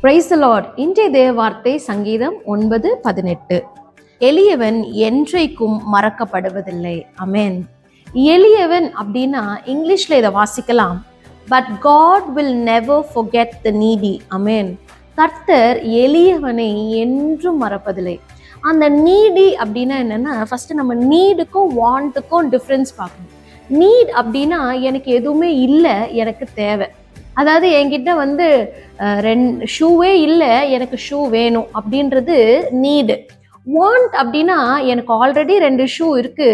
Praise the Lord. இன்றைய தேவ வார்த்தை சங்கீதம் 9:18. எளியவன் என்றைக்கும் மறக்கப்படுவதில்லை. அமேன். எளியவன் அப்படின்னா இங்கிலீஷ்ல இதை வாசிக்கலாம், but God will never forget the needy. அமேன். கர்த்தர் எளியவனை என்றும் மறப்பதில்லை. அந்த நீடி அப்படின்னா என்னன்னா, ஃபர்ஸ்ட் நம்ம நீடுக்கும் வாண்ட்டுக்கும் டிஃப்ரென்ஸ் பார்க்கணும். நீட் அப்படின்னா எனக்கு எதுவுமே இல்லை, எனக்கு தேவை. அதாவது என்கிட்ட ஷூவே இல்லை, எனக்கு ஷூ வேணும் அப்படின்றது நீடு. வாண்ட் அப்படின்னா எனக்கு ஆல்ரெடி 2 ஷூ இருக்கு,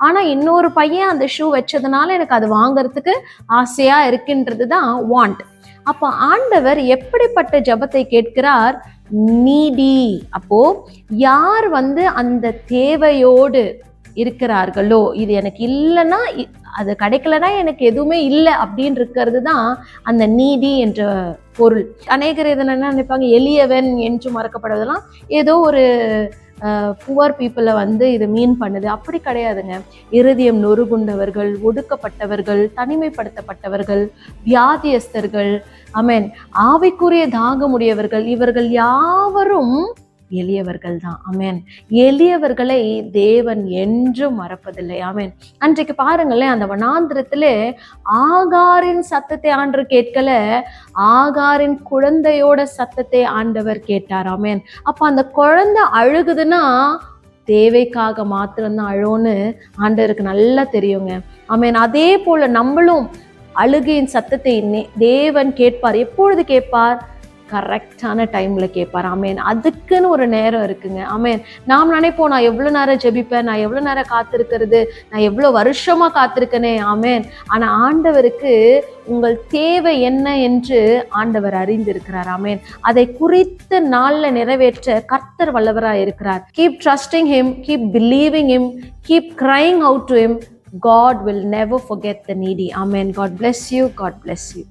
ஆனால் இன்னொரு பையன் அந்த ஷூ வச்சதுனால எனக்கு அது வாங்கறதுக்கு ஆசையா இருக்குன்றது தான் வாண்ட். அப்போ ஆண்டவர் எப்படிப்பட்ட ஜெபத்தை கேட்கிறார்? நீடி. அப்போ யார் அந்த தேவையோடு இருக்கிறார்களோ, இது எனக்கு இல்லைன்னா, அது கிடைக்கலன்னா எனக்கு எதுவுமே இல்லை அப்படின்னு இருக்கிறது தான் அந்த நீடி என்ற பொருள். அநேகர் இதை என்ன நினைப்பாங்க, எளியவன் என்று மறக்கப்படுவதெல்லாம் ஏதோ ஒரு புவர் பீப்புளை இது மீன் பண்ணுது. அப்படி கிடையாதுங்க. இருதயம் நொறுகுண்டவர்கள், ஒடுக்கப்பட்டவர்கள், தனிமைப்படுத்தப்பட்டவர்கள், வியாதியஸ்தர்கள், அமேன், ஆவிக்குரிய தாகமுடையவர்கள், இவர்கள் யாவரும் எளியவர்கள் தான். அமேன். எளியவர்களை தேவன் என்றும் மறப்பதில்லை. ஆமேன். அன்றைக்கு பாருங்களேன், அந்த வனாந்திரத்திலே ஆகாரின் சத்தத்தை ஆண்டவர் கேட்கல, ஆகாரின் குழந்தையோட சத்தத்தை ஆண்டவர் கேட்டார். ஆமேன். அப்ப அந்த குழந்தை அழுகுதுன்னா தேவைக்காக மாத்திரம்தான் அழுன்னு ஆண்டவருக்கு நல்லா தெரியுங்க. ஆமேன். அதே போல நம்மளும் அழுகையின் சத்தத்தை தேவன் கேட்பார். எப்பொழுது கேட்பார்? கரெக்டான டைம்ல கேட்பார். ஆமேன். அதுக்குன்னு ஒரு நேரம் இருக்குங்க. ஆமேன். நாம் நினைப்போம், நான் எவ்வளவு நேரம் ஜெபிப்பேன், நான் எவ்வளவு நேரம் காத்திருக்கிறது, நான் எவ்வளவு வருஷமா காத்திருக்கனே. ஆமேன். ஆனா ஆண்டவருக்கு உங்கள் தேவை என்ன என்று ஆண்டவர் அறிந்திருக்கிறார். ஆமேன். அதை குறித்த நாள்ல நிறைவேற்ற கர்த்தர் வல்லவராய் இருக்கிறார். Keep trusting him, keep believing him, keep crying out to him. God will never forget the needy. Amen. God bless you. God bless you.